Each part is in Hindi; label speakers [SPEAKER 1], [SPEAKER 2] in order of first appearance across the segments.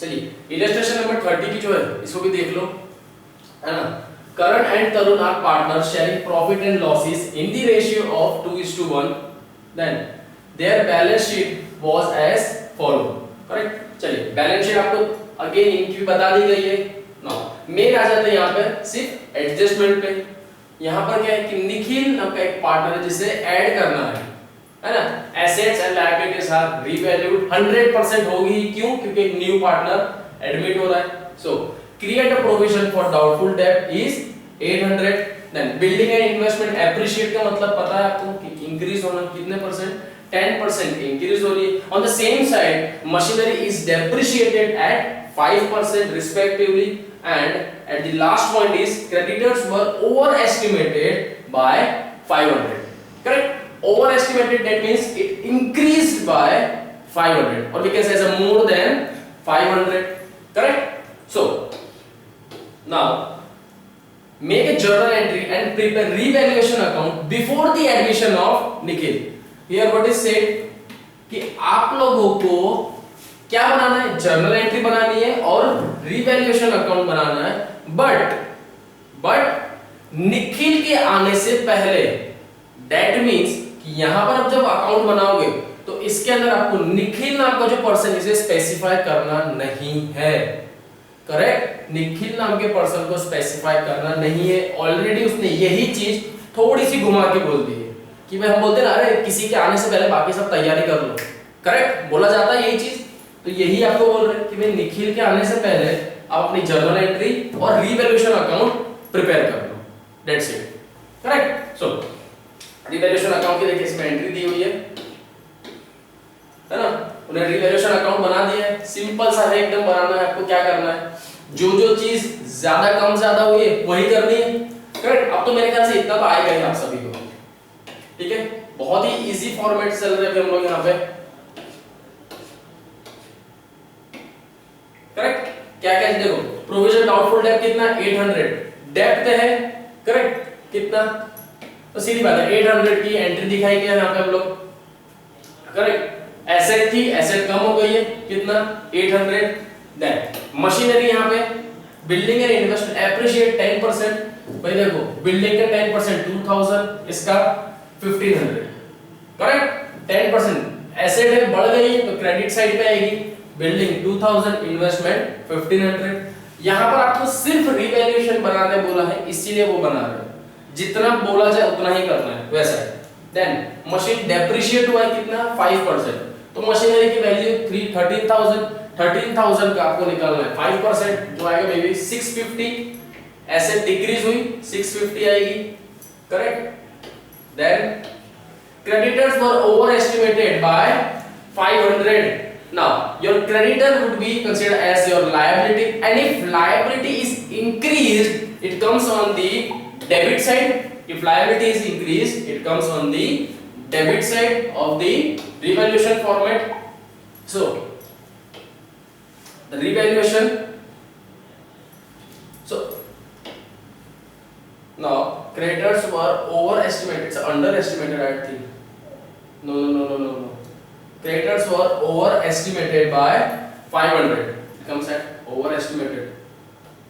[SPEAKER 1] चलिए इलस्ट्रेशन नंबर 30 की जो है इसको भी देख लो, है ना। Karan and Tarun are partner sharing profit and losses in the ratio of 2:1, then their balance sheet was as follow, correct. चलिए बैलेंस शीट आपको अगेन इनकी बता दी गई है। नाउ मेन आ जाते हैं यहाँ पे सिर्फ एडजस्टमेंट पे। यहाँ पर क्या है कि निखिल नाम का एक पार्टनर है जिसे ऐड करना है ना। Assets and liabilities are revalued 100% होगी, क्यों? क्योंकि एक न्यू पार्टनर एडमिट हो रहा है। So create a provision for doubtful debt is 800। Then building and investment appreciate का मतलब पता है आपको कि इंक्रीज होना कितने परसेंट, 10% इंक्रीज हो रही है। On the same side machinery is depreciated at 5% respectively, and at the last point is creditors were overestimated by 500, correct. Overestimated, that means it increased by 500, or we can say as a more than 500, correct. So now make a journal entry and prepare revaluation account before the admission of Nikhil. Here what is said कि आप लोगों को क्या बनाना है, जर्नल एंट्री बनानी है और रिवैल्यूएशन अकाउंट बनाना है, बट निखिल के आने से पहले। दैट मींस कि यहां पर आप जब अकाउंट बनाओगे तो इसके अंदर आपको निखिल नाम का जो पर्सन इसे स्पेसिफाई करना नहीं है, करेक्ट। निखिल नाम के पर्सन को स्पेसिफाई करना नहीं है। ऑलरेडी उसने यही चीज थोड़ी सी घुमा के बोल दी है कि भाई हम बोलते हैं ना, अरे किसी के आने से पहले बाकी सब तैयारी कर लो, करेक्ट, बोला जाता है यही चीज। तो यही आपको बोल रहे हैं कि भाई निखिल के आने से पहले आप अपनी जर्नल एंट्री और रिवैल्यूएशन अकाउंट प्रिपेयर कर लो, that's it, correct. So revaluation account की देखिए इसमें एंट्री दी हुई है ना। उन्हें रिवैल्यूएशन अकाउंट बना दिया है, सिंपल सा है एकदम बनाना है। आपको क्या करना है, जो जो चीज ज्यादा कम ज्यादा हुई है वही करनी है, करेक्ट। अब तो मेरे ख्याल से इतना तो आएगा ही आप सभी को, ठीक है। बहुत ही इजी फॉर्मेट चल रहे हैं हम लोग यहाँ पे, करेक्ट। क्या क्या देखो, प्रोविजन डाउटफुल डेट कितना 800, डेप्थ है, करेक्ट, कितना, तो सीधी बात है 800 की एंट्री दिखाई गई है यहाँ पे हम लोग, करेक्ट। एसेट थी, एसेट कम हो गई है, कितना 800। देन मशीनरी यहाँ पे बिल्डिंग एंड इन्वेस्टमेंट एप्रिशिएट 10%, भाई देखो बिल्डिंग का 10% 2000, इसका 1500, करेक्ट। 10% एसेट है बढ़ गई तो क्रेडिट साइड पे आएगी, बिल्डिंग 2000, इन्वेस्टमेंट 1500। यहां पर आपको सिर्फ रिवैल्यूएशन बनाने बोला है, इसीलिए वो बना रहे हैं। जितना बोला जाए उतना ही करना है, वैसा है। देन मशीन डेप्रिशिएट हुआ है कितना 5%, तो मशीनरी की वैल्यू 13,000 का आपको निकालना है 5%, जो आएगा बेबी 650। एसेट डिक्रीज हुई 650 आएगी, correct. Then creditors were over estimated by 500। Now your creditor would be considered as your liability, and if liability is increased, it comes on the debit side. If liability is increased, it comes on the debit side of the revaluation format. So the revaluation. So now creditors were overestimated. It's underestimated, I think. No. Creditors were overestimated by 500. It comes at overestimated.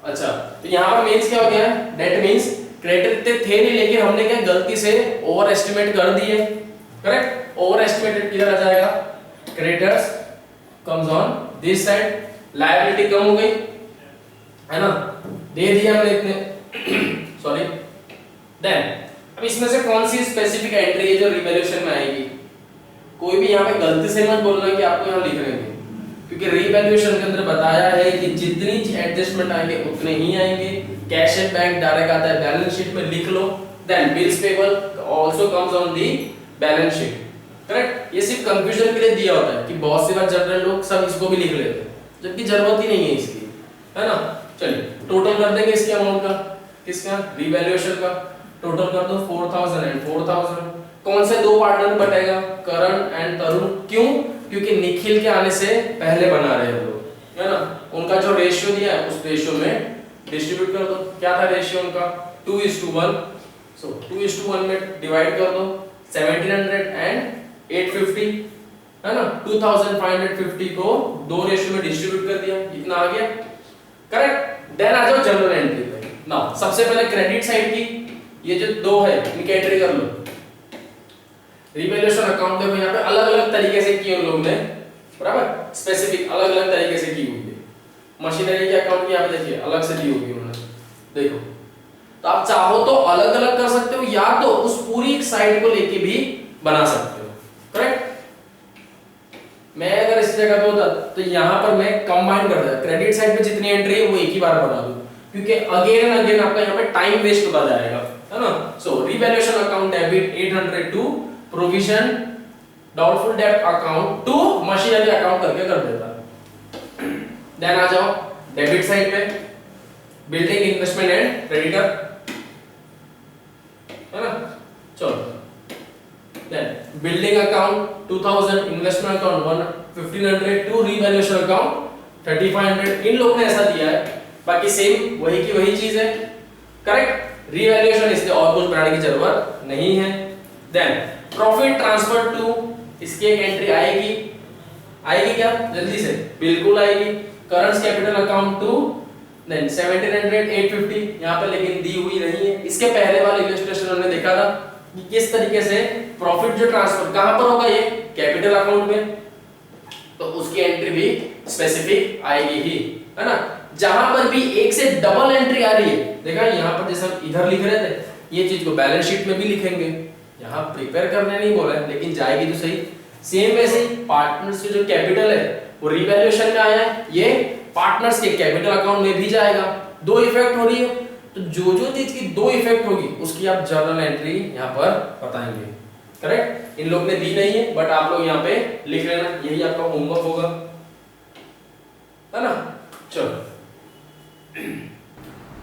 [SPEAKER 1] अच्छा, तो यहाँ पर means क्या हो गया? That means क्रेडिटर थे नहीं, लेकिन हमने क्या गलती से overestimate कर दिए, correct? Overestimated किधर आ जाएगा? Creditors comes on this side, liability कम हो गई, है ना? दे दिया हमने इतने, sorry. Then अब इसमें से कौन सी स्पेसिफिक एंट्री है जो रिवैल्यूएशन में आएगी? कोई भी यहाँ पे गलती से मत बोलना कि आपको यहाँ लिख रहे हैं, क्योंकि रिवैल्यूएशन के अंदर बताया है कि जितनी एडजस्टमेंट आएंगे उतने ही आएंगे। कैश एंड बैंक डायरेक्ट आता है, बैलेंस शीट में लिख लो। Then bills payable also comes on the balance sheet, correct. ये सिर्फ कंफ्यूजन के लिए दिया होता है कि बहुत सी बार जनरल लोग सब इसको भी लिख लेते हैं, जबकि जरूरत ही नहीं है इसकी, है ना। चलिए टोटल कर देंगे इसके अमाउंट का, किसका, रिवैल्यूएशन का। टोटल कर दो 4000 एंड 4000। कौन से दो पार्टनर बटेगा, करण एंड तरुण, क्यों? क्योंकि निखिल के आने से पहले बना रहे हैं लोग, है ना। उनका जो रेशियो दिया है उस रेशियो में डिस्ट्रीब्यूट कर दो। क्या था रेशियो उनका 2:1, सो 2:1 में डिवाइड कर दो 1700 एंड 850, है ना, 2550 को 2 रेशियो में डिस्ट्रीब्यूट कर दिया, इतना आ गया, करेक्ट। देन आ जाओ जनरल एंट्री पे। नाउ सबसे पहले क्रेडिट साइड की ये जो 2 है इनकी एंट्री कर लो। रिवैल्यूएशन अकाउंट देखो यहाँ पे अलग अलग तरीके से किए उन लोगों ने, बराबर, स्पेसिफिक अलग अलग तरीके से की हुई है। मशीनरी के अकाउंट की यहाँ पे देखिए अलग से दी होगी उन्होंने, देखो। तो आप चाहो तो अलग अलग कर सकते हो या तो उस पूरी साइड को लेके भी बना सकते हो, करेक्ट। मैं अगर इस जगह पे होता तो यहाँ पर मैं कंबाइन कर देता, क्रेडिट साइड पे जितनी एंट्री है वो एक ही बार बना दूं, क्योंकि अगेन एंड अगेन आपका यहाँ पे टाइम वेस्ट होता जाएगा, है ना। So revaluation account debit 800 to provision doubtful डेब्ट अकाउंट टू मशीनरी अकाउंट करके कर देता। देन आ जाओ डेबिट साइड पे, बिल्डिंग इन्वेस्टमेंट एंड क्रेडिटर, है ना। चलो then building account 2000, investment account 1500 to revaluation account 3500, इन लोगों ने ऐसा दिया है। बाकी सेम वही की वही चीज है, करेक्ट। रिवैल्यूएशन इसलिए और कुछ बनाने की जरूरत नहीं है। देन प्रॉफिट ट्रांसफर टू, इसकी एक एंट्री आएगी, आएगी क्या जल्दी से, बिल्कुल आएगी। Current capital account to then 1700 850, यहाँ पे लेकिन दी हुई नहीं है। इसके पहले वाले इलस्ट्रेशन हमने देखा था कि किस तरीके से प्रॉफिट जो ट्रांसफर कहां पर होगा, ये कैपिटल अकाउंट में, तो उसकी एंट्री भी स्पेसिफिक आएगी ही, है ना। जहां पर भी एक से डबल एंट्री आ रही है, देखा यहाँ पर जैसे हम इधर लिख रहे थे, ये चीज को बैलेंस शीट में भी लिखेंगे, यहाँ प्रिपेयर करने नहीं बोला है लेकिन जाएगी तो सही। सेम वैसे ही पार्टनर्स के जो कैपिटल है वो रिवैल्यूएशन में आया है, ये पार्टनर्स के कैपिटल अकाउंट में भी जाएगा। 2 इफेक्ट हो रही है, तो जो जो चीज की 2 इफेक्ट होगी उसकी आप जर्नल एंट्री यहाँ पर बताएंगे, करेक्ट। इन लोग ने दी नहीं है बट आप लोग यहाँ पे लिख लेना, यही आपका होमवर्क होगा, है ना। चलो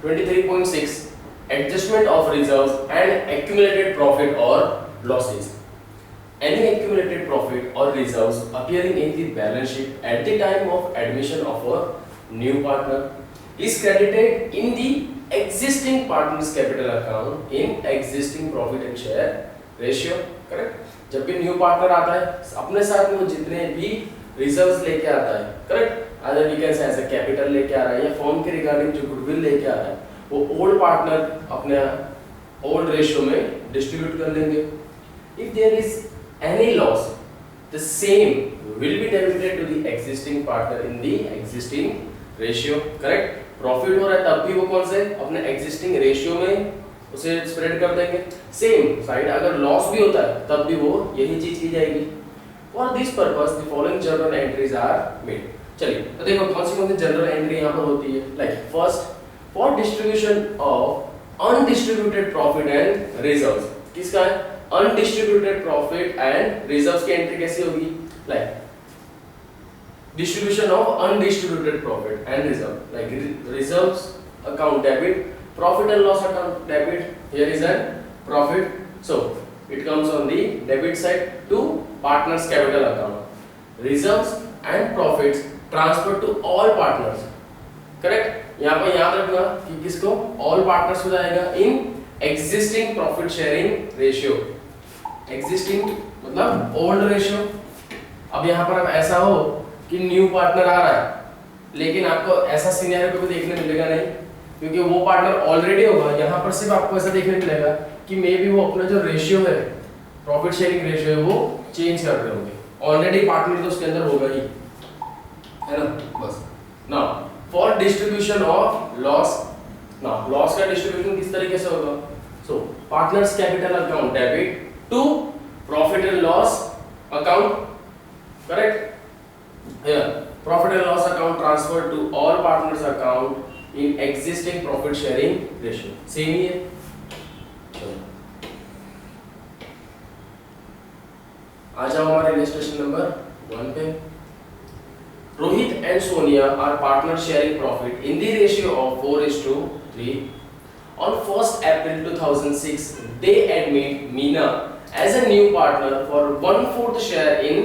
[SPEAKER 1] 23.6 adjustment of reserves and accumulated profit और losses. Any accumulated profit or reserves appearing in the balance sheet at the time of admission of a new partner is credited in the existing partner's capital account in existing profit and share ratio, correct। जब भी न्यू पार्टनर आता है अपने साथ में वो जितने भी रिजर्व्स लेके आता है, correct, other we can say ऐसा कैपिटल लेके आ रहा है या फर्म के रिगार्डिंग जो गुडविल लेके आ रहा है, वो ओल्ड पार्टनर अपने ओल्ड रेशियो में डिस्ट्रीब्यूट कर लेंगे। If there is any loss, the same will be debited to the existing partner in the existing ratio, correct। Profit हो रहा है तब भी वो कौन से अपने existing ratio में उसे स्प्रेड कर देंगे। सेम साइड अगर लॉस भी होता है तब भी वो यही चीज की जाएगी। For this purpose the following journal entries are made। चलिए तो देखो कौन सी जनरल एंट्री यहाँ पर होती है। Like first, for distribution of undistributed profit and reserves, किसका है, अनडिस्ट्रीब्यूटेड प्रॉफिट एंड रिजर्व्स की एंट्री कैसी होगी, like distribution of undistributed profit and reserve, like reserves account debit, profit and loss account debit, here is a profit, so it comes on the debit side to partners capital account, reserves and profits transferred to all partners, correct। यहाँ पर याद रखना कि किसको, all partners हो जाएगा in existing profit sharing ratio, existing मतलब old ratio। अब यहाँ पर अब ऐसा हो कि न्यू पार्टनर आ रहा है लेकिन आपको ऐसा सिनेरियो भी देखने मिलेगा नहीं, क्योंकि वो पार्टनर ऑलरेडी होगा। यहाँ पर सिर्फ आपको ऐसा देखने मिलेगा कि मे बी वो अपना जो रेशियो है, प्रॉफिट शेयरिंग रेशियो है, वो चेंज कर रहे होंगे। ऑलरेडी पार्टनर तो उसके अंदर होगा ही, है ना, बस। Now for distribution of loss, now loss का डिस्ट्रीब्यूशन किस तरीके से होगा, so partners capital account debit to profit and loss account, correct. Here profit and loss account transfer to all partners account in existing profit sharing ratio, same ही है। आ जाओ हमारे इलस्ट्रेशन नंबर 1 पे। Rohit and Sonia are partner sharing profit in the ratio of 4:3। On 1st April 2006 they admit Meena as a new partner for 1/4 share in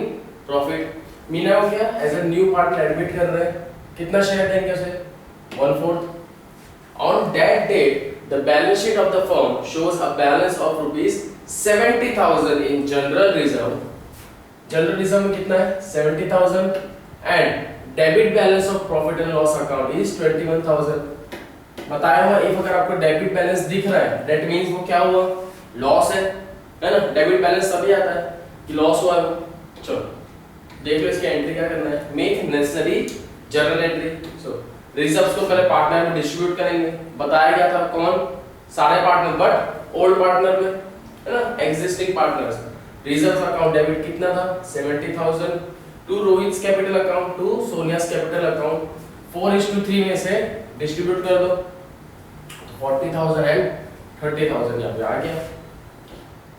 [SPEAKER 1] profit। मीना को क्या as a new partner admit कर रहे हैं, कितना शेयर देंगे उसे, 1/4। On that date, the balance sheet of the firm shows a balance of rupees 70,000 in general reserve general reserve में कितना है 70,000 and debit balance of profit and loss account is 21,000। बताया हुआ इफ अगर आपको डेबिट बैलेंस दिख रहा है दैट मींस वो क्या हुआ लॉस है ना। डेबिट बैलेंस तभी आता है कि लॉस हुआ है। चलो देख लो इसकी एंट्री क्या करना है, मेक नेसेसरी जर्नल एंट्री। सो रिजर्व्स को पहले पार्टनर में डिस्ट्रीब्यूट करेंगे। बताया गया था कौन सारे पार्टनर बट ओल्ड पार्टनर में है ना existing partners. Reserve account debit कितना था 70,000 to Rohit capital account to Sonia's capital account 4:3 में से डिस्ट्रीब्यूट कर दो 40,000 एंड 30,000 यहाँ पे आ गया।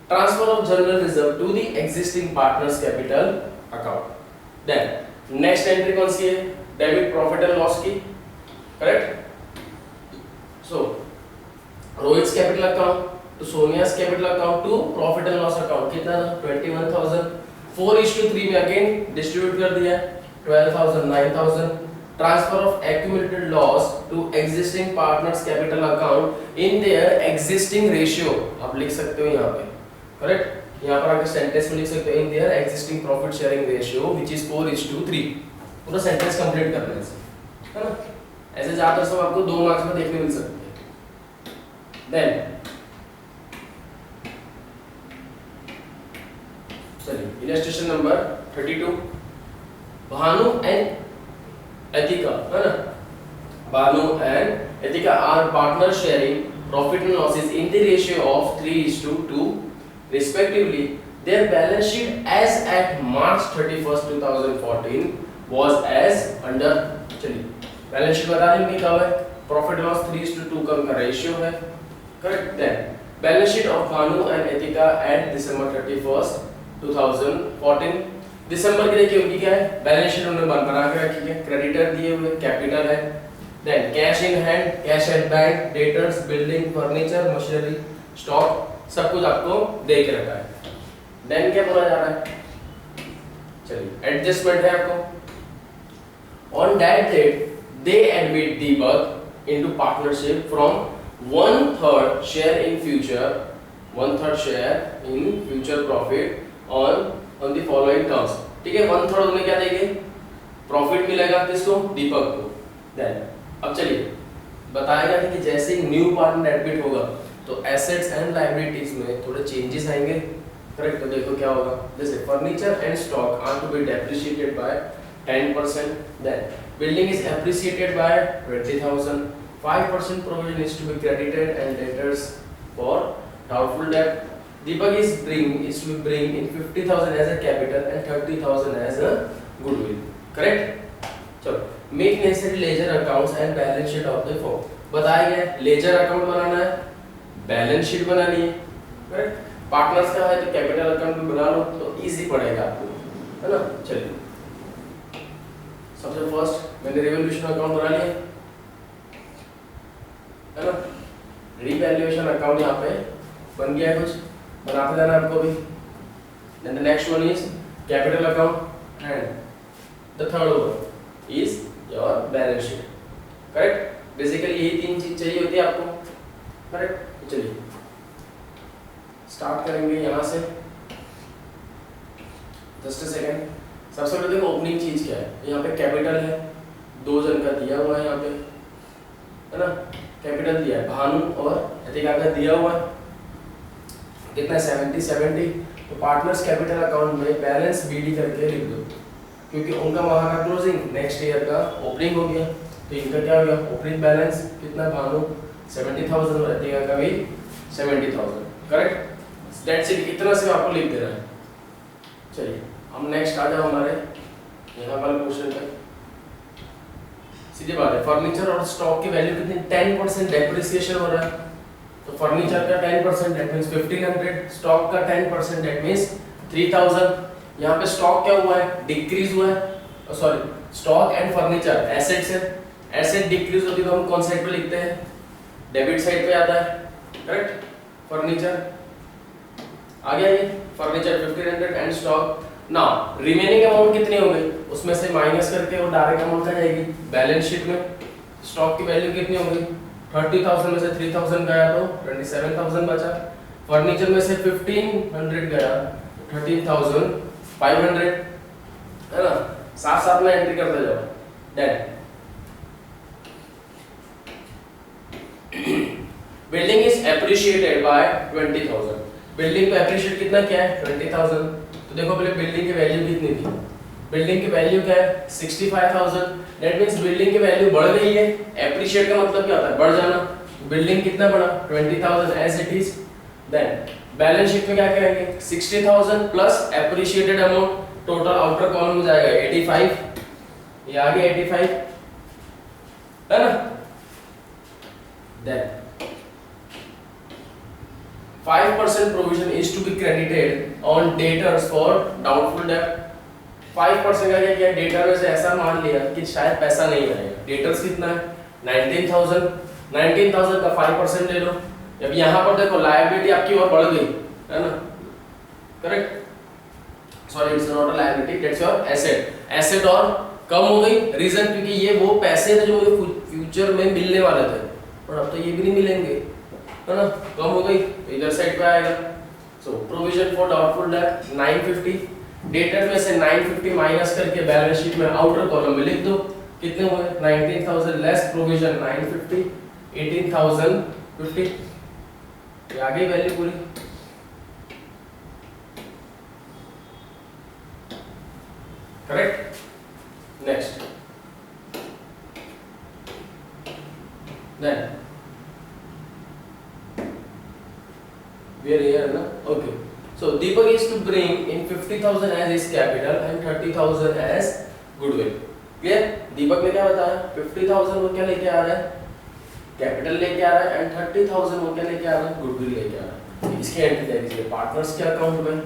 [SPEAKER 1] Transfer of general reserve to the existing partners capital account. Then next entry कौन सी है डेबिट प्रॉफिट एंड लॉस की, correct. So Rohit capital account to Sonia's capital account to profit and loss account कितना था 21,000 4:3 में अगेन डिस्ट्रीब्यूट कर दिया 12,000 9,000। Transfer of accumulated loss to existing partners capital account in their existing ratio आप लिख सकते हो यहाँ पे, करेक्ट। यहाँ पर आके सेंटेंस में लिख सकते हो इन their existing profit sharing ratio which is 4:3। पूरा सेंटेंस कंप्लीट करना है इसे, है ना। ऐसे ज्यादातर सब आपको 2 मार्क्स में देखने मिल सकते हैं। देन चलिए illustration number 32 Bhanu and Ethika, है ना। Bhanu and Ethika are partner sharing profit and losses in the ratio of 3:2 respectively. Their balance sheet as at March 31st 2014 was as under। चलिए बैलेंस शीट बता देंगे क्या है प्रॉफिट लॉस 3:2 का उनका रेशियो है, correct. Then balance sheet of Bhanu and Ethika at December 31st 2014। दिसंबर की देखिए उनकी क्या है बैलेंस शीट उन्होंने बना के रखी है, क्रेडिटर दिए हुए कैपिटल है। Then cash in hand cash at bank debtors building furniture machinery stock सब कुछ आपको दे के रखा है। देन क्या बोला जा रहा है चलिए एडजस्टमेंट है आपको। On that date they admit Deepak into partnership from 1/3 share in future profit on the following terms. ठीक है 1/3 उन्हें क्या देंगे प्रॉफिट मिलेगा किसको दीपक को। देन अब चलिए बताया गया कि जैसे ही न्यू पार्टनर एडमिट होगा तो एसेट्स एंड लायबिलिटीज में थोड़े चेंजेस आएंगे, करेक्ट। तो देखो क्या होगा जैसे furniture and stock are to be depreciated by 10%। Then building is appreciated by 20,000 5% provision is to be credited and debtors for doubtful debt. Deepak is to bring in 50,000 as a capital and 30,000 as a goodwill, correct। चलो make necessary ledger accounts and balance sheet of the firm। बताया गया लेजर अकाउंट बनाना है बैलेंस शीट बनानी है, करेक्ट। पार्टनर्स का है तो कैपिटल अकाउंट भी बना लो तो इजी पड़ेगा आपको, है ना। चलिए सबसे फर्स्ट मैंने रिवैल्यूएशन अकाउंट बना लिया, है ना। रिवैल्यूएशन अकाउंट यहाँ पे बन गया है, कुछ बनाते जाना आपको भी। Then the next one is capital account and the third one is your balance sheet, correct। Basically यही 3 चीज चाहिए होती है आपको, करेक्ट। चलिए स्टार्ट करेंगे यहाँ से, जस्ट अ सेकंड। सबसे पहले देखो ओपनिंग चीज क्या है, यहाँ पे कैपिटल है 2 जन का दिया हुआ है यहाँ पे, है ना। कैपिटल दिया है भानु और एथिका का दिया हुआ है कितना 70 तो पार्टनर्स कैपिटल अकाउंट में बैलेंस बीडी करके लिख दो क्योंकि उनका वहां का क्लोजिंग नेक्स्ट ईयर का ओपनिंग हो गया तो इनका क्या हो गया ओपनिंग बैलेंस कितना भानु 70,000 और एथिका का भी 70,000, करेक्ट। दैट्स इट, इतना से आपको लिख दे रहा है। चलिए हम नेक्स्ट आ जाओ हमारे यहाँ वाले क्वेश्चन पे। सीधी बात है फर्नीचर और स्टॉक की वैल्यू कितनी 10% डेप्रिसिएशन हो रहा है तो फर्नीचर का 10% दैट मींस 1500, स्टॉक का 10% दैट मींस 3000। यहाँ पे स्टॉक क्या हुआ है डिक्रीज हुआ है, sorry stock and furniture assets है, एसेट डिक्रीज होती है तो हम कौन साइड पे लिखते हैं डेबिट साइड पे आता है, करेक्ट। फर्नीचर आ गया ये furniture 1500 and stock. Now remaining amount कितनी हो गई उसमें से माइनस करके वो डायरेक्ट अमाउंट आ जाएगी बैलेंस शीट में। स्टॉक की वैल्यू कितनी हो गई 30,000 में से 3,000 गया तो 27,000 बचा। फर्नीचर में से 1,500 गया 13,000 500, है ना, साथ साथ में एंट्री करते जाओ। Then building is appreciated by 20,000। Building को एप्रिशिएट कितना क्या है 20,000। तो देखो पहले बिल्डिंग की वैल्यू कितनी थी, बिल्डिंग की वैल्यू क्या है 65,000। दैट मींस बिल्डिंग की वैल्यू बढ़ गई है। एप्रिशिएट का मतलब क्या होता है, बढ़ जाना। बिल्डिंग कितना बढ़ा 20,000 as it is. Then balance sheet में क्या करेंगे 60,000 plus appreciated amount, total outer column में जाएगा 85, ये आ गया 85, है ना। देन 5% provision is to be credited on debtors for doubtful debt। 5% का क्या किया, डेटर में से ऐसा मान लिया कि शायद पैसा नहीं आएगा। डेटर्स कितना है 19,000, 19,000 का 5% ले लो। अब यहाँ पर देखो लायबिलिटी आपकी और बढ़ गई, है ना, correct. Sorry it's not a liability, that's your asset. Asset और कम हो गई, रीजन क्योंकि ये वो पैसे थे जो मुझे फ्यूचर में मिलने वाले थे, और अब तो ये भी नहीं मिलेंगे, है ना, कम हो गई, इधर साइड पे आएगा। So provision for doubtful date 950, debtor में से 950 माइनस करके बैलेंस शीट में आउटर कॉलम में लिख दो, कितने हुए 19,000 लेस प्रोविजन 950, 18,050, ये आ गई वैल्यू पूरी। Correct. Next then we are here na, okay, so Deepak is to bring in 50,000 as his capital and 30,000 as goodwill। clear। दीपक ने क्या बताया 50,000 वो क्या लेके आ रहा है, कैपिटल लेके आ रहा है, एंड 30,000 वो क्या लेके आ रहा है, गुडविल लेके आ रहा है। इसकी एंट्री जाएगी पार्टनर्स के अकाउंट में,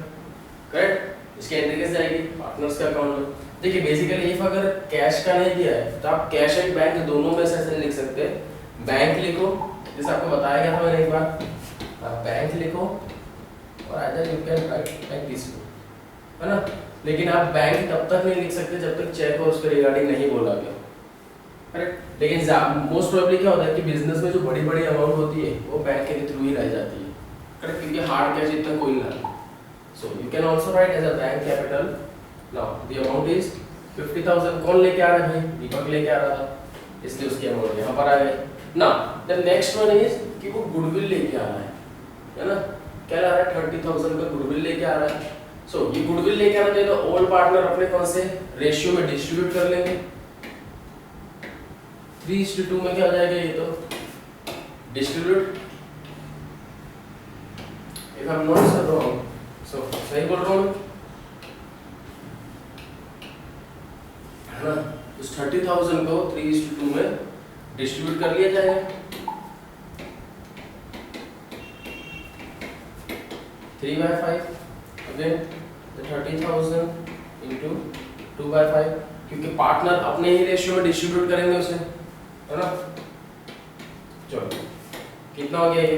[SPEAKER 1] करेक्ट। इसकी एंट्री कैसे जाएगी पार्टनर्स के अकाउंट में। देखिए बेसिकली इफ अगर कैश का नहीं दिया है तो आप कैश एंड बैंक दोनों में से ऐसे लिख सकते हैं। बैंक लिखो, जैसे आपको बताया गया था मैंने एक बार, आप बैंक लिखो और either you can write like this, है ना। लेकिन आप बैंक तब तक नहीं लिख सकते जब तक चेक और उसके रिगार्डिंग नहीं बोला गया, करेक्ट। लेकिन मोस्ट प्रोबेबली क्या होता है कि बिजनेस में जो बड़ी बड़ी अमाउंट होती है वो बैंक के थ्रू ही रह जाती है, करेक्ट, क्योंकि हार्ड कैश इतना कोई ना। So you can also write as a bank capital. Now the amount is 50,000। कौन लेके आ रहा है, दीपक लेके आ रहा था, इसलिए उसकी अमाउंट यहाँ पर आ गई। Now the next one is कि वो गुडविल लेके आ रहा है ना, क्या ला रहा है 30,000 का गुडविल लेके आ रहा है। सो ये गुडविल लेके आना चाहिए तो ओल्ड पार्टनर अपने कौन से रेशियो में डिस्ट्रीब्यूट कर लेंगे। 3:2 में क्या हो जाएगा, ये तो distribute, if I am not so wrong, so सही बोल रहा हूँ, है ना। उस 30,000 को 3:2 में डिस्ट्रीब्यूट कर लिया जाएगा। 3/5 अगेन 30,000 into 2/5, क्योंकि पार्टनर अपने ही रेशियो में डिस्ट्रीब्यूट करेंगे उसे, है ना। चलो कितना हो गया ये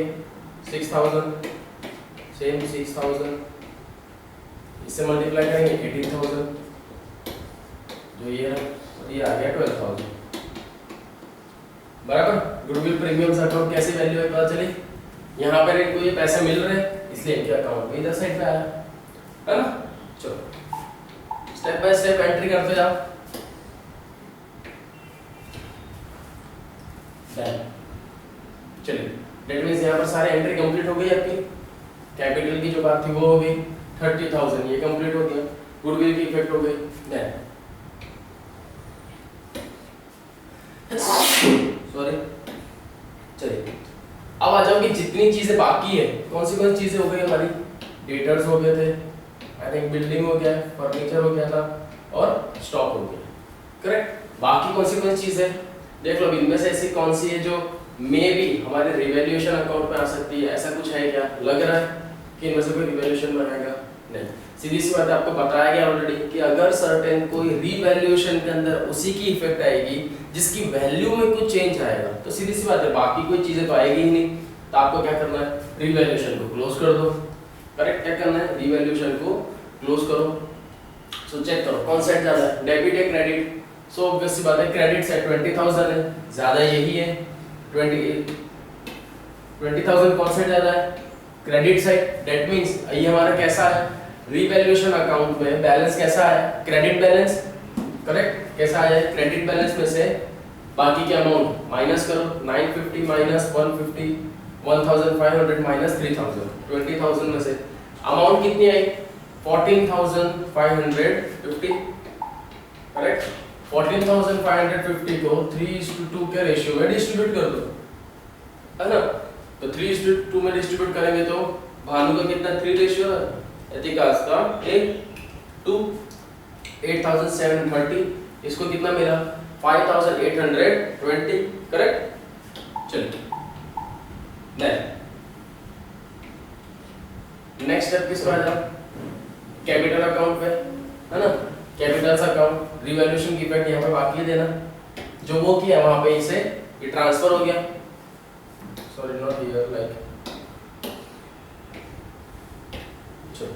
[SPEAKER 1] 6,000, सेम 6,000, इससे मल्टीप्लाई करेंगे 18,000, जो ये है, और ये आ गया 12,000, बराबर। गुडविल प्रीमियम्स अकाउंट कैसी वैल्यू है पता चली, यहाँ पर इनको ये पैसे मिल रहे हैं इसलिए इनके अकाउंट में इधर साइड पे आया, है ना। चलो स्टेप बाय स्टेप एंट्री करते जाओ। चलिए डेट मींस यहाँ पर सारे एंट्री कंप्लीट हो गई आपकी। कैपिटल की जो बात थी वो हो गई, 30,000 ये कंप्लीट हो गया, गुडविल की इफेक्ट हो गई। देन सॉरी, चलिए अब आ जाओ कि जितनी चीजें बाकी है, कौन सी चीजें हो गई हमारी, डेटर्स हो गए थे, आई थिंक बिल्डिंग हो गया, फर्नीचर हो गया था, और स्टॉक हो गया, करेक्ट। बाकी कौन सी चीजें देख लो, इनमें से ऐसी कौन सी है जो मे बी हमारे रिवैल्यूएशन अकाउंट में आ सकती है, ऐसा कुछ है क्या, लग रहा है कि इनमें से कोई रिवैल्यूएशन में आएगा? नहीं, सीधी सी बात है, आपको बताया गया ऑलरेडी कि अगर सर्टेन कोई रिवैल्यूएशन के अंदर उसी की इफेक्ट आएगी जिसकी वैल्यू में कुछ चेंज आएगा, तो सीधी सी बात है बाकी कोई चीजें तो आएगी ही नहीं, तो आपको क्या करना है, रिवैल्यूएशन को क्लोज कर दो, करेक्ट। क्या करना है, रिवैल्यूएशन को क्लोज करो। सो चेक करो कौन साइड ज्यादा है, डेबिट है क्रेडिट। सो ऑब्वियस सी बात है क्रेडिट साइड 20,000 है, ज्यादा यही है, 20,000 कौन साइड ज्यादा है, क्रेडिट साइड। दैट मींस ये हमारा कैसा है, रीवैल्यूएशन अकाउंट में बैलेंस कैसा है, क्रेडिट बैलेंस, करेक्ट, कैसा आया है, क्रेडिट बैलेंस में से बाकी के अमाउंट माइनस करो, 950 माइनस 150, 1500 माइनस 3000, 20000 में से अमाउंट कितनी आई, 14550, करेक्ट। 14550 को 3:2 के रेशियो में डिस्ट्रीब्यूट कर दो, है ना। तो 3:2 में डिस्ट्रीब्यूट करेंगे तो भानु का कितना 3 रेशियो है, एथिकास का 1:2, 8730, इसको कितना मिला 5820, करेक्ट। चलिए नेक्स्ट स्टेप किसका आएगा, कैपिटल अकाउंट पे, है ना। कैपिटल्स अकाउंट रिवैल्यूएशन की इफेक्ट यहाँ पे बाकी है देना, जो वो किया वहां पे इसे ये ट्रांसफर हो गया, सॉरी नॉट हियर लाइक, चलो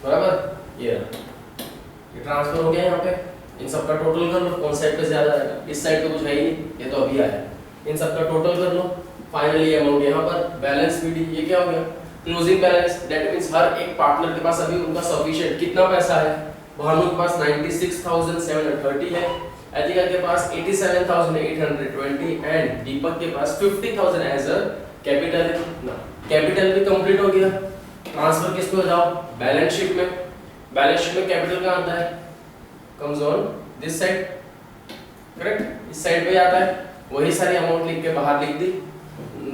[SPEAKER 1] बराबर, ये ट्रांसफर हो गया यहाँ पे। इन सब का टोटल कर लो, कौन साइड पे ज्यादा आएगा, इस साइड पे कुछ है ही नहीं, ये तो अभी आया। इन सब का टोटल कर लो, फाइनली अमाउंट यहाँ पर बैलेंस पीडी, ये क्या हो गया क्लोजिंग बैलेंस, दैट मींस हर एक पार्टनर के पास अभी उनका सफिशिएंट कितना पैसा है, भानु के पास 96730 है, एथिका के पास 87820 एंड दीपक के पास 50000 एज अ कैपिटल है ना। कैपिटल भी कंप्लीट हो गया, ट्रांसफर किस पे हो जाओ, बैलेंस शीट में। बैलेंस शीट में कैपिटल कहां आता है, comes on this side, correct, इस साइड पे आता है। वही सारी अमाउंट लिख के बाहर लिख दी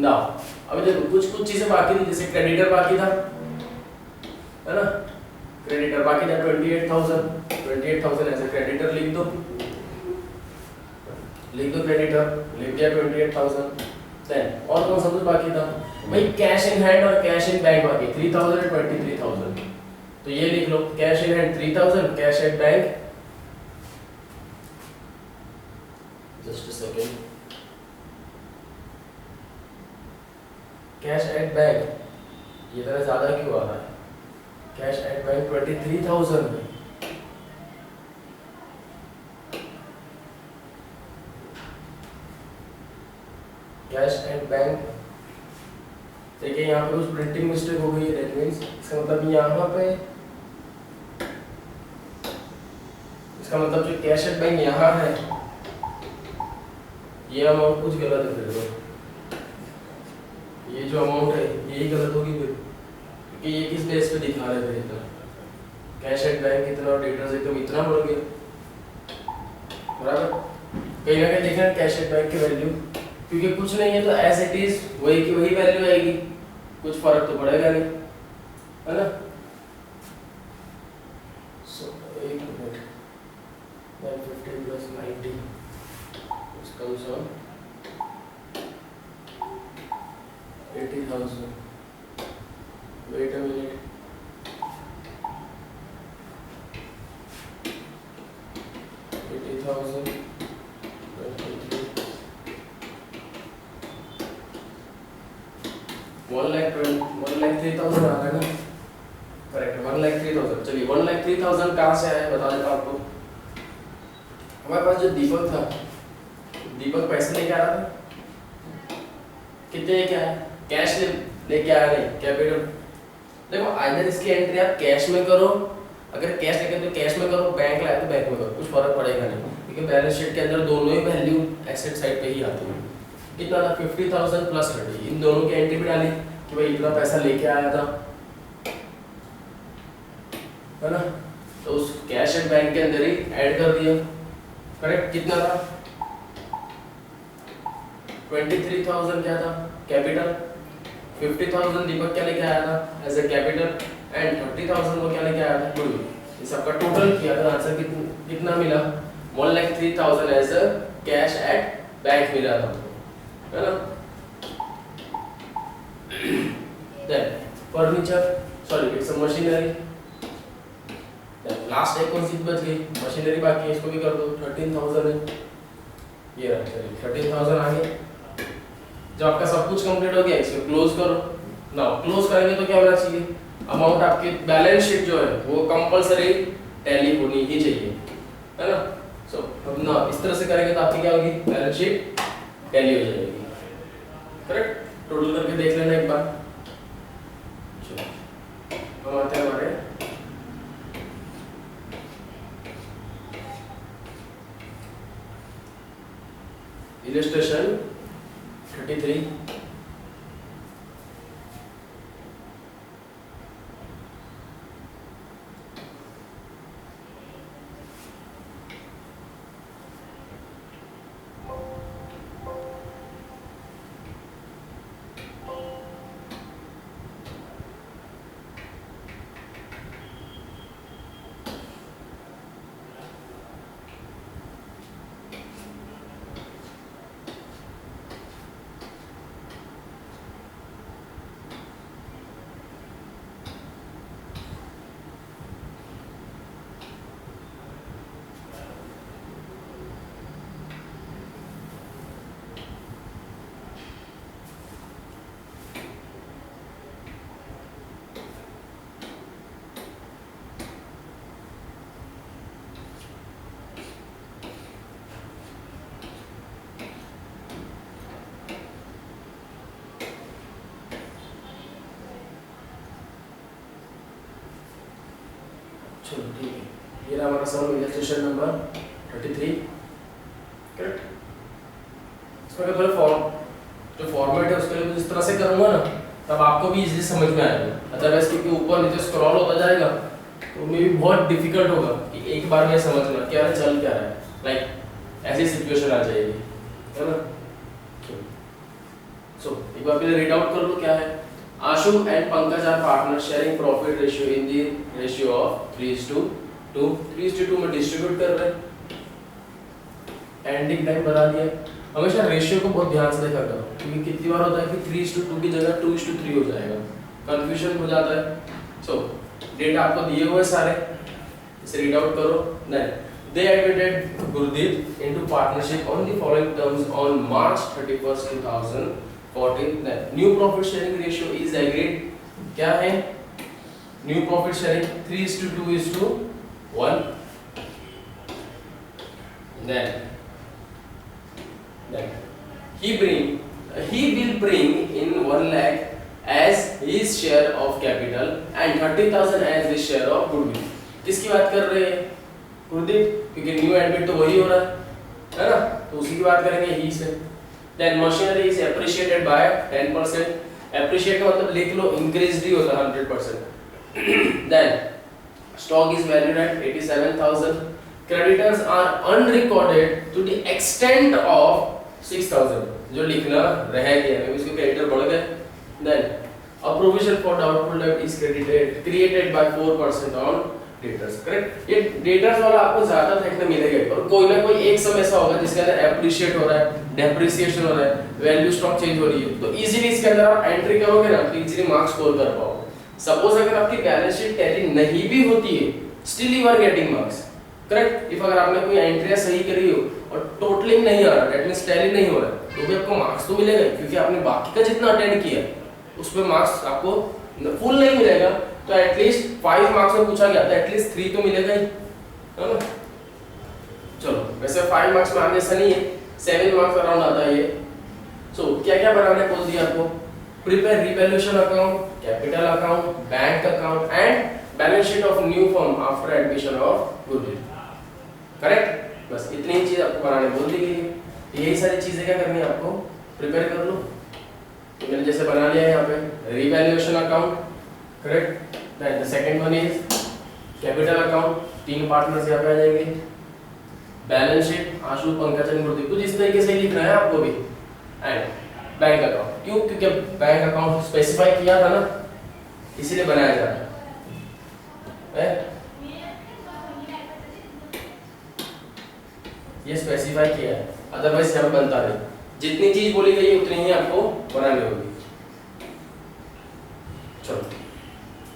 [SPEAKER 1] ना। अभी देखो कुछ चीजें बाकी थी, जैसे क्रेडिटर बाकी था, है ना, क्रेडिटर बाकी था 28000 ऐसे क्रेडिटर लिख दो क्रेडिटर, लिख दिया 28000। देन और कौन सा कुछ बाकी था भाई, कैश इन हैंड और कैश इन बैंक बाकी 3000 और 23000, तो ये लिख लो, cash in hand 3000, cash at bank, just a second, cash at bank ये तरह ज्यादा क्यों आ रहा है, कैश एट बैंक 23000 में, कैश एट बैंक, देखिए यहाँ पे कुछ प्रिंटिंग मिस्टेक हो गई है, दैट मींस इसका मतलब यहाँ पे, इसका मतलब जो कैश एट बैंक यहाँ है ये अमाउंट कुछ गलत है, फिर ये जो अमाउंट है यही गलत होगी फिर, क्योंकि ये किस बेस पे दिखा रहे थे इतना, कैश एट बैंक इतना और डेटर्स एकदम इतना बढ़ गया, बराबर। कहीं ना कहीं देखना कैश एट बैंक की वैल्यू, क्योंकि कुछ नहीं है तो एज इट इज वही की वही वैल्यू आएगी, कुछ फर्क तो पड़ेगा नहीं, है ना। सो एक minute, 950 plus 90 comes on 80,000. Wait a minute. One lakh 3,000 आ गया ना, करेक्ट, 1,03,000। चलिए 1,03,000 कहाँ से आया बता देता आपको। हमारे पास जो दीपक था, दीपक पैसे लेके आ रहा था, कितने लेके आया, कैश लेके आया नहीं, कैपिटल। देखो आइदर इसकी एंट्री आप कैश में करो, अगर कैश लेके तो कैश में करो, बैंक लाए तो बैंक में करो, कुछ फर्क पड़ेगा नहीं, क्योंकि बैलेंस शीट के अंदर दोनों ही वैल्यू एसेट साइड पे ही आती है। कितना था 50,000 प्लस 30, इन दोनों की एंट्री भी डाली कि भाई इतना पैसा लेके आया था, है ना, तो उस कैश एंड बैंक के अंदर ही ऐड कर दिया, करेक्ट। कितना था 23,000 क्या था कैपिटल, 50,000 दीपक क्या लेके आया था एज ए कैपिटल एंड 30,000 वो क्या लेके आया था गुडविल। ये सबका टोटल किया तो आंसर कितना मिला 1,03,000 as a cash at bank मिला था, है ना। Then furniture, sorry it's a machinery. Then last एक कौन सी बच गई, मशीनरी बाकी है, इसको भी कर दो 13,000 है, ये रहा, चलिए 13,000 आ गया। जब आपका सब कुछ कंप्लीट हो गया इसको क्लोज करो। नाउ क्लोज करेंगे तो क्या होना चाहिए, अमाउंट आपकी बैलेंस शीट जो है वो कंपलसरी टैली होनी ही चाहिए, है ना। सो अब ना इस तरह से करेंगे तो आपकी क्या होगी, बैलेंस शीट टैली हो जाएगी, करेक्ट। टोटल करके देख लेना एक बार। चलो हम आते हैं हमारे इलस्ट्रेशन 33। चलो ठीक है, ये रहा हमारा सम इलस्ट्रेशन नंबर 33। करेक्ट। इसमें अगर थोड़ा फॉर्म जो फॉर्मेट है उसके लिए कुछ इस तरह से करूंगा ना, तब आपको भी इजीली समझ में आएगा। अदरवाइज क्योंकि ऊपर नीचे स्क्रॉल होता जाएगा तो मे भी बहुत डिफिकल्ट होगा कि एक बार में समझना क्या है, चल क्या रहा है। लाइक ऐसी सिचुएशन आ जाएगी, है ना। सो एक बार पहले रीड आउट कर लो क्या है। Ashu and Pankaj are partner sharing profit ratio in the ratio of 3:2। 3:2 में डिस्ट्रीब्यूट कर रहे हैं। एंडिंग टाइम बता दिया। हमेशा रेशियो को बहुत ध्यान से देखा करो, क्योंकि कितनी बार होता है कि 3:2 की जगह 2:3 हो जाएगा, कंफ्यूजन हो जाता है। सो डेट आपको दिए हुए सारे, इसे रीड आउट करो। Then they admitted Gurdeep into partnership on the following terms on March 31st 2014. Then new profit sharing ratio is agreed। क्या है new profit sharing? 3:2:1। then he will bring in 1 lakh as his share of capital and 30,000 as his share of goodwill। किसकी बात कर रहे हैं? गुरदीप, क्योंकि न्यू एडमिट तो वही हो रहा है ना, तो उसी की बात करेंगे ही से। Then machinery is appreciated by 10%। Appreciate का मतलब लिख लो इंक्रीज्ड ही होता है 100%। Then stock is valued at 87,000। Creditors are unrecorded to the extent of 6,000। जो लिखना रह गया है उसके क्रेडिटर बढ़ गए। Then a provision for doubtful debt is created by 4% on debtors. Correct. ये डेटर्स वाला आपको ज्यादा देखने मिलेगा, और कोई ना कोई एक समय ऐसा होगा जिसके अंदर एप्रिशिएट हो रहा है, डेप्रिसिएशन हो रहा है, वैल्यू स्टॉक चेंज हो रही है, तो इजीली इसके अंदर आप एंट्री करोगे ना तो इजीली मार्क्स स्कोर कर पाओगे। सपोज अगर आपकी बैलेंस शीट टैली नहीं भी होती है, still you are getting marks. Correct. If अगर आपने कोई एंट्री सही करी हो और टोटलिंग नहीं आ रहा, दैट मींस टैली नहीं हो रहा, तो भी आपको मार्क्स तो मिलेगा, क्योंकि आपने बाकी का जितना अटेंड किया उस पे मार्क्स आपको फुल नहीं मिलेगा, तो एटलीस्ट 5 मार्क्स में पूछा गया तो एटलीस्ट 3 तो मिलेगा ही, है ना। चलो वैसे 5 मार्क्स में आने से नहीं है, 7 मार्क्स अराउंड आता है ये। सो क्या क्या बनाने बोल दिया आपको? Prepare revaluation account, capital account, bank account and balance sheet of new firm after admission of goodwill. Correct. बस इतनी ही चीज आपको बनाने बोल दी गई है। यही सारी चीजें क्या करनी है आपको? प्रिपेयर कर लो। तो मैंने जैसे बना लिया है यहाँ पे revaluation account. Correct. Then the second one is capital account, 3 partners यहाँ पे आ जाएंगे। Balance sheet Ashu Pankaj and Gurdeep, कुछ इस तरीके से ही लिखना है आपको भी। एंड बैंक अकाउंट, क्यों? क्योंकि बैंक अकाउंट स्पेसिफाई किया था ना, इसीलिए बनाया जा रहा है। ये स्पेसिफाई किया है, अदरवाइज यहाँ बनता नहीं। जितनी चीज बोली गई उतनी ही आपको बनानी होगी।